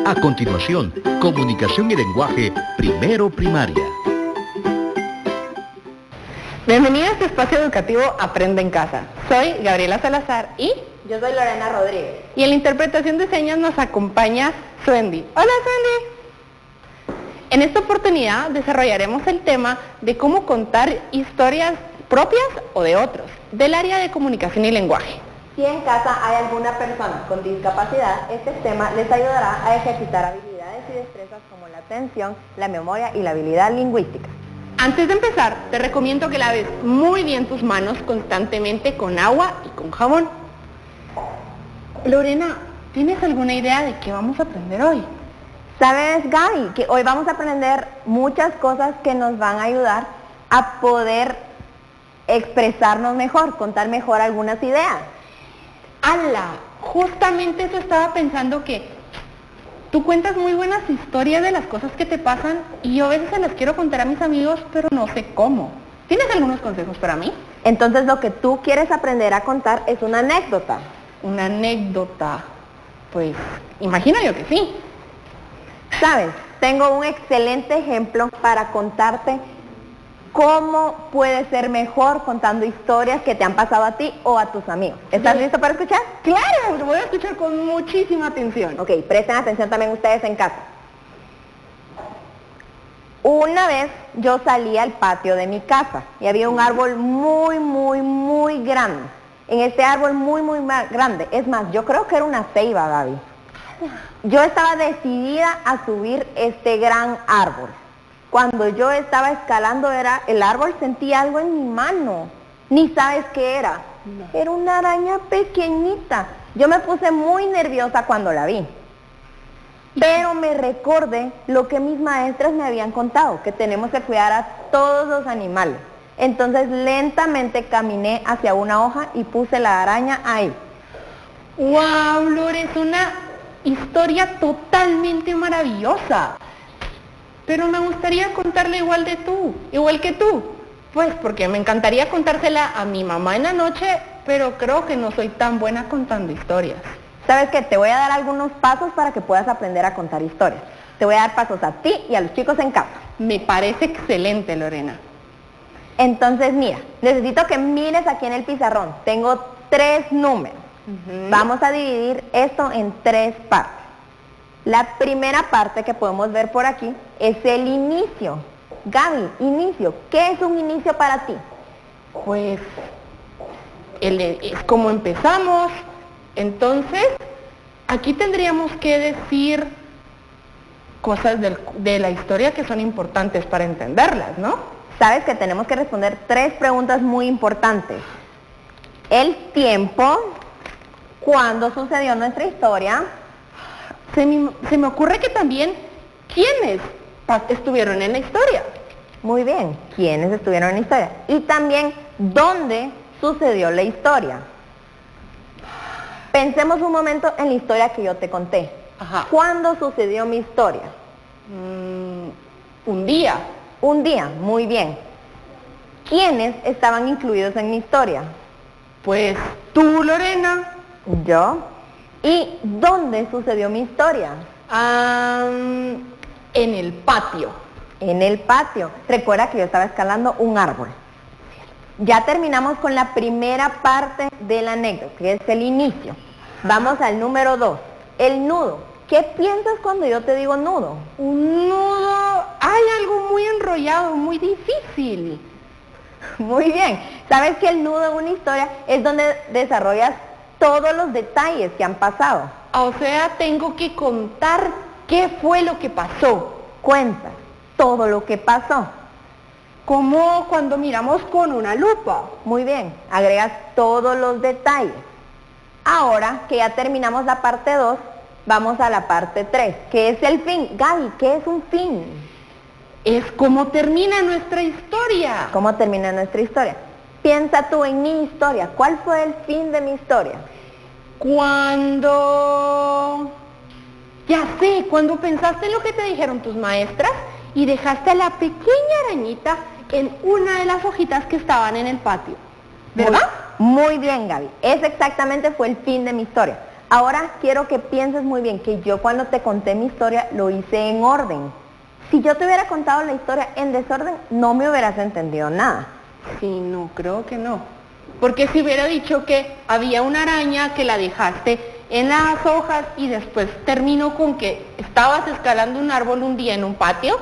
A continuación, comunicación y lenguaje, primero primaria. Bienvenida a este espacio educativo Aprende en Casa. Soy Gabriela Salazar y yo soy Lorena Rodríguez. Y en la interpretación de señas nos acompaña Suendi. Hola Suendi. En esta oportunidad desarrollaremos el tema de cómo contar historias propias o de otros, del área de comunicación y lenguaje. Si en casa hay alguna persona con discapacidad, este tema les ayudará a ejercitar habilidades y destrezas como la atención, la memoria y la habilidad lingüística. Antes de empezar, te recomiendo que laves muy bien tus manos constantemente con agua y con jabón. Lorena, ¿tienes alguna idea de qué vamos a aprender hoy? ¿Sabes, Gaby? Que hoy vamos a aprender muchas cosas que nos van a ayudar a poder expresarnos mejor, contar mejor algunas ideas. ¡Hala! Justamente eso estaba pensando, que tú cuentas muy buenas historias de las cosas que te pasan y yo a veces se las quiero contar a mis amigos, pero no sé cómo. ¿Tienes algunos consejos para mí? Entonces lo que tú quieres aprender a contar es una anécdota. Una anécdota. Pues, imagino yo que sí. ¿Sabes? Tengo un excelente ejemplo para contarte cómo puedes ser mejor contando historias que te han pasado a ti o a tus amigos. ¿Estás listo para escuchar? ¡Claro! Lo voy a escuchar con muchísima atención. Ok, presten atención también ustedes en casa. Una vez yo salí al patio de mi casa y había un árbol muy grande. En este árbol muy grande, es más, yo creo que era una ceiba, Gaby. Yo estaba decidida a subir este gran árbol. Cuando yo estaba escalando el árbol, sentí algo en mi mano. Ni sabes qué era. No. Era una araña pequeñita. Yo me puse muy nerviosa cuando la vi. Pero me recordé lo que mis maestras me habían contado, que tenemos que cuidar a todos los animales. Entonces lentamente caminé hacia una hoja y puse la araña ahí. ¡Wow, Lore! Es una historia totalmente maravillosa. Pero me gustaría contarle igual que tú. Pues porque me encantaría contársela a mi mamá en la noche, pero creo que no soy tan buena contando historias. ¿Sabes qué? Te voy a dar algunos pasos para que puedas aprender a contar historias. Te voy a dar pasos a ti y a los chicos en casa. Me parece excelente, Lorena. Entonces, mira, necesito que mires aquí en el pizarrón. Tengo 3 números. Vamos a dividir esto en 3 partes. La primera parte que podemos ver por aquí es el inicio. Gaby, inicio. ¿Qué es un inicio para ti? Pues es como empezamos. Entonces, aquí tendríamos que decir cosas de la historia que son importantes para entenderlas, ¿no? Sabes que tenemos que responder 3 preguntas muy importantes. El tiempo, cuándo sucedió nuestra historia. Se me ocurre que también, ¿quiénes estuvieron en la historia? Muy bien, ¿quiénes estuvieron en la historia? Y también, ¿dónde sucedió la historia? Pensemos un momento en la historia que yo te conté. Ajá. ¿Cuándo sucedió mi historia? Un día. Un día, muy bien. ¿Quiénes estaban incluidos en mi historia? Pues tú, Lorena. Yo. ¿Y dónde sucedió mi historia? En el patio. En el patio. Recuerda que yo estaba escalando un árbol. Ya terminamos con la primera parte de la anécdota, que es el inicio. Vamos al número 2, el nudo. ¿Qué piensas cuando yo te digo nudo? Un nudo, hay algo muy enrollado, muy difícil. Muy bien. ¿Sabes que el nudo en una historia es donde desarrollas todos los detalles que han pasado? O sea, tengo que contar qué fue lo que pasó. Cuenta todo lo que pasó. Como cuando miramos con una lupa. Muy bien, agregas todos los detalles. Ahora que ya terminamos la parte 2, vamos a la parte 3, que es el fin. Gaby, ¿qué es un fin? Es cómo termina nuestra historia. ¿Cómo termina nuestra historia? Piensa tú en mi historia. ¿Cuál fue el fin de mi historia? Cuando pensaste en lo que te dijeron tus maestras y dejaste a la pequeña arañita en una de las hojitas que estaban en el patio. ¿Verdad? Muy bien, Gaby. Ese exactamente fue el fin de mi historia. Ahora quiero que pienses muy bien que yo cuando te conté mi historia lo hice en orden. Si yo te hubiera contado la historia en desorden, no me hubieras entendido nada. Sí, no, creo que no. Porque si hubiera dicho que había una araña que la dejaste en las hojas y después terminó con que estabas escalando un árbol un día en un patio,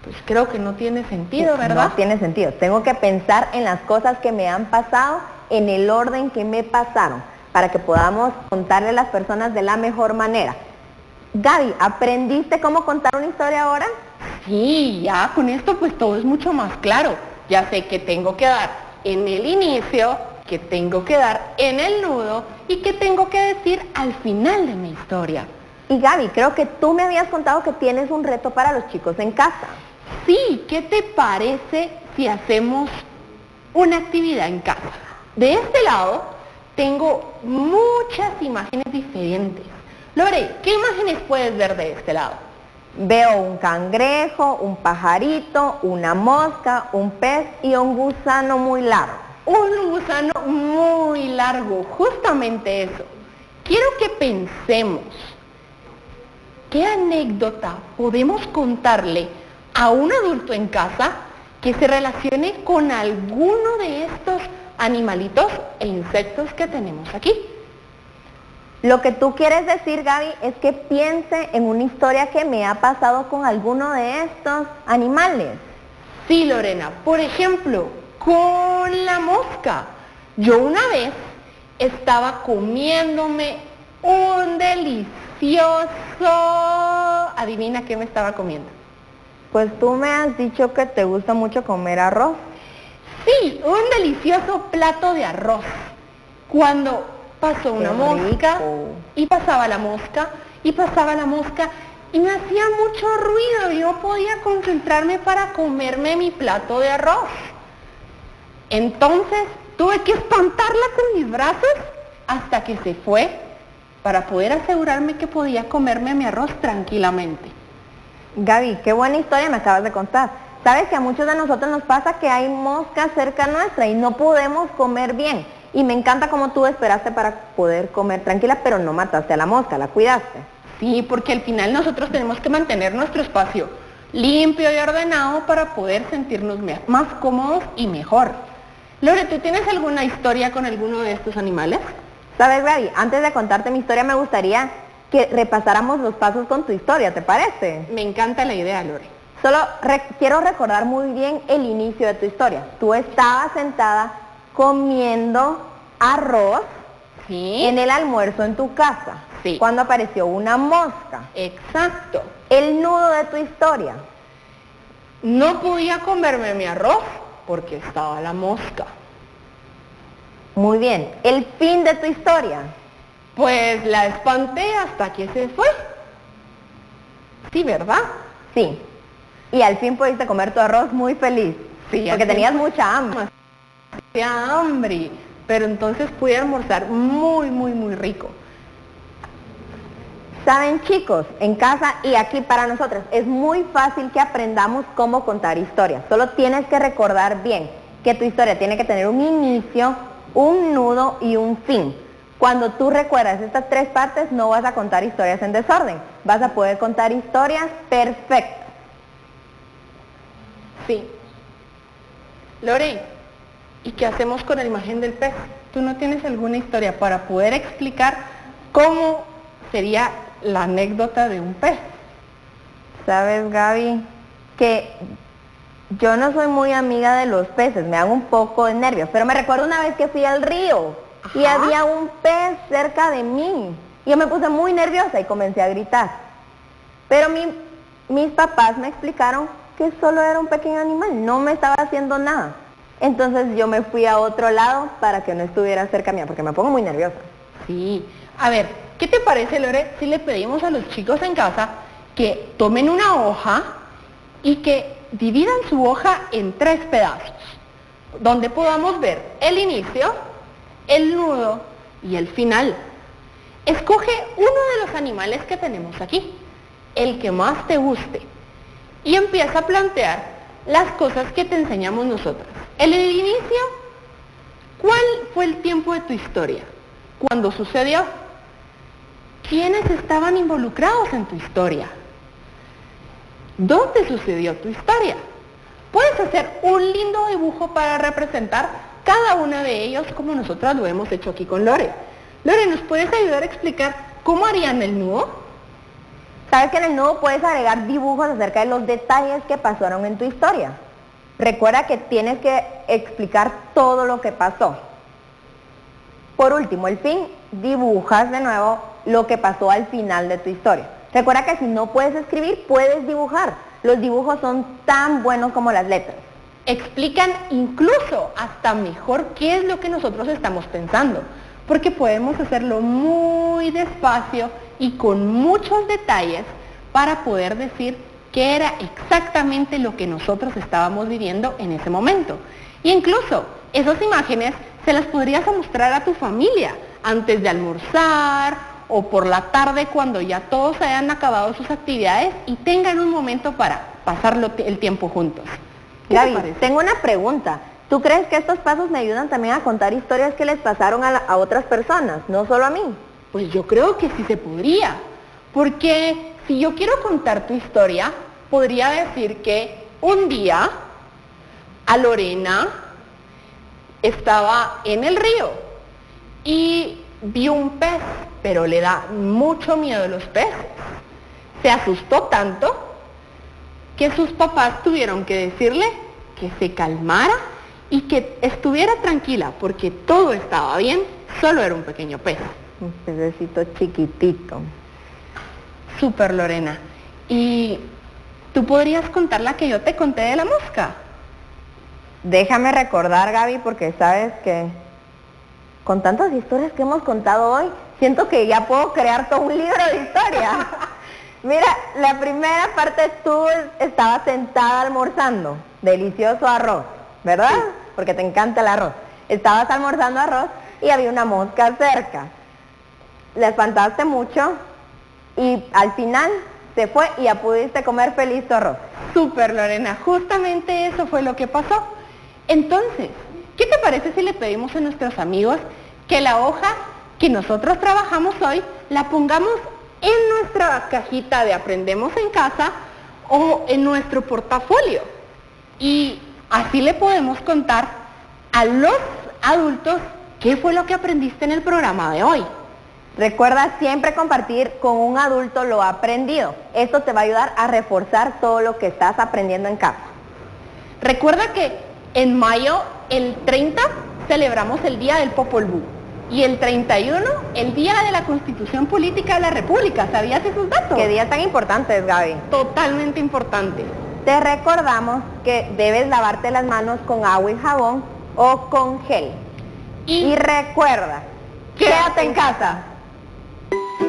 pues creo que no tiene sentido, ¿verdad? No tiene sentido. Tengo que pensar en las cosas que me han pasado, en el orden que me pasaron, para que podamos contarle a las personas de la mejor manera. Gaby, ¿aprendiste cómo contar una historia ahora? Sí, ya con esto pues todo es mucho más claro. Ya sé que tengo que dar en el inicio, que tengo que dar en el nudo y que tengo que decir al final de mi historia. Y Gaby, creo que tú me habías contado que tienes un reto para los chicos en casa. Sí, ¿qué te parece si hacemos una actividad en casa? De este lado tengo muchas imágenes diferentes. Lore, ¿qué imágenes puedes ver de este lado? Veo un cangrejo, un pajarito, una mosca, un pez y un gusano muy largo. Un gusano muy largo, justamente eso. Quiero que pensemos, ¿qué anécdota podemos contarle a un adulto en casa que se relacione con alguno de estos animalitos e insectos que tenemos aquí? Lo que tú quieres decir, Gaby, es que piense en una historia que me ha pasado con alguno de estos animales. Sí, Lorena, por ejemplo, con la mosca. Yo una vez estaba comiéndome un delicioso... Adivina qué me estaba comiendo. Pues tú me has dicho que te gusta mucho comer arroz. Sí, un delicioso plato de arroz. Cuando pasó una mosca y pasaba la mosca y pasaba la mosca y me hacía mucho ruido y no podía concentrarme para comerme mi plato de arroz. Entonces tuve que espantarla con mis brazos hasta que se fue para poder asegurarme que podía comerme mi arroz tranquilamente. Gaby, qué buena historia me acabas de contar. Sabes que a muchos de nosotros nos pasa que hay moscas cerca nuestra y no podemos comer bien. Y me encanta cómo tú esperaste para poder comer tranquila, pero no mataste a la mosca, la cuidaste. Sí, porque al final nosotros tenemos que mantener nuestro espacio limpio y ordenado para poder sentirnos más cómodos y mejor. Lore, ¿tú tienes alguna historia con alguno de estos animales? Sabes, Gaby, antes de contarte mi historia me gustaría que repasáramos los pasos con tu historia, ¿te parece? Me encanta la idea, Lore. Solo quiero recordar muy bien el inicio de tu historia. Tú estabas sentada comiendo arroz ¿Sí? en el almuerzo en tu casa. Sí. Cuando apareció una mosca. Exacto. El nudo de tu historia. No podía comerme mi arroz porque estaba la mosca. Muy bien. El fin de tu historia. Pues la espanté hasta que se fue. Sí, ¿verdad? Sí. Y al fin pudiste comer tu arroz muy feliz. Sí. Porque tenías mucha hambre. Tenía hambre, pero entonces pude almorzar muy rico. Saben, chicos, en casa y aquí para nosotros es muy fácil que aprendamos cómo contar historias. Solo tienes que recordar bien que tu historia tiene que tener un inicio, un nudo y un fin. Cuando tú recuerdas estas tres partes no vas a contar historias en desorden, vas a poder contar historias perfectas. Sí. Lore, ¿y qué hacemos con la imagen del pez? ¿Tú no tienes alguna historia para poder explicar cómo sería la anécdota de un pez? Sabes, Gaby, que yo no soy muy amiga de los peces, me hago un poco de nervios, pero me recuerdo una vez que fui al río y había un pez cerca de mí. Yo me puse muy nerviosa y comencé a gritar. Pero mis papás me explicaron que solo era un pequeño animal, no me estaba haciendo nada. Entonces yo me fui a otro lado para que no estuviera cerca mía, porque me pongo muy nerviosa. Sí. A ver, ¿qué te parece, Lore, si le pedimos a los chicos en casa que tomen una hoja y que dividan su hoja en 3 pedazos, donde podamos ver el inicio, el nudo y el final? Escoge uno de los animales que tenemos aquí, el que más te guste, y empieza a plantear las cosas que te enseñamos nosotras. En el inicio, ¿cuál fue el tiempo de tu historia? ¿Cuándo sucedió? quiénes estaban involucrados en tu historia. ¿Dónde sucedió tu historia? Puedes hacer un lindo dibujo para representar cada uno de ellos como nosotras lo hemos hecho aquí con Lore. Lore, ¿nos puedes ayudar a explicar cómo harían el nudo? Sabes que en el nudo puedes agregar dibujos acerca de los detalles que pasaron en tu historia. Recuerda que tienes que explicar todo lo que pasó. Por último, el fin, dibujas de nuevo lo que pasó al final de tu historia. Recuerda que si no puedes escribir, puedes dibujar. Los dibujos son tan buenos como las letras. Explican incluso hasta mejor qué es lo que nosotros estamos pensando, porque podemos hacerlo muy despacio y con muchos detalles para poder decir qué era exactamente lo que nosotros estábamos viviendo en ese momento. Y incluso esas imágenes se las podrías mostrar a tu familia antes de almorzar o por la tarde cuando ya todos hayan acabado sus actividades y tengan un momento para pasar el tiempo juntos. ¿Qué te Gaby, parece? tengo una pregunta. ¿Tú crees que estos pasos me ayudan también a contar historias que les pasaron a otras personas, no solo a mí? Pues yo creo que sí se podría, porque si yo quiero contar tu historia, podría decir que un día a Lorena estaba en el río y vio un pez, pero le da mucho miedo a los peces. Se asustó tanto que sus papás tuvieron que decirle que se calmara y que estuviera tranquila, porque todo estaba bien, solo era un pequeño pez. Un pececito chiquitito. Súper, Lorena. ¿Y tú podrías contar la que yo te conté de la mosca? Déjame recordar, Gaby, porque sabes que con tantas historias que hemos contado hoy, siento que ya puedo crear todo un libro de historias. Mira, la primera parte tú estabas sentada almorzando, delicioso arroz, ¿verdad? Sí. Porque te encanta el arroz. Estabas almorzando arroz y había una mosca cerca. La espantaste mucho y al final se fue y ya pudiste comer feliz tu arroz. Súper, Lorena. Justamente eso fue lo que pasó. Entonces, ¿qué te parece si le pedimos a nuestros amigos que la hoja que nosotros trabajamos hoy la pongamos en nuestra cajita de Aprendemos en Casa o en nuestro portafolio? Y así le podemos contar a los adultos qué fue lo que aprendiste en el programa de hoy. Recuerda siempre compartir con un adulto lo aprendido. Esto te va a ayudar a reforzar todo lo que estás aprendiendo en casa. Recuerda que en mayo, el 30, celebramos el Día del Popol Vuh. Y el 31, el Día de la Constitución Política de la República. ¿Sabías esos datos? ¿Qué días tan importantes, Gaby? Totalmente importante. Te recordamos que debes lavarte las manos con agua y jabón o con gel. Y recuerda, quédate en casa.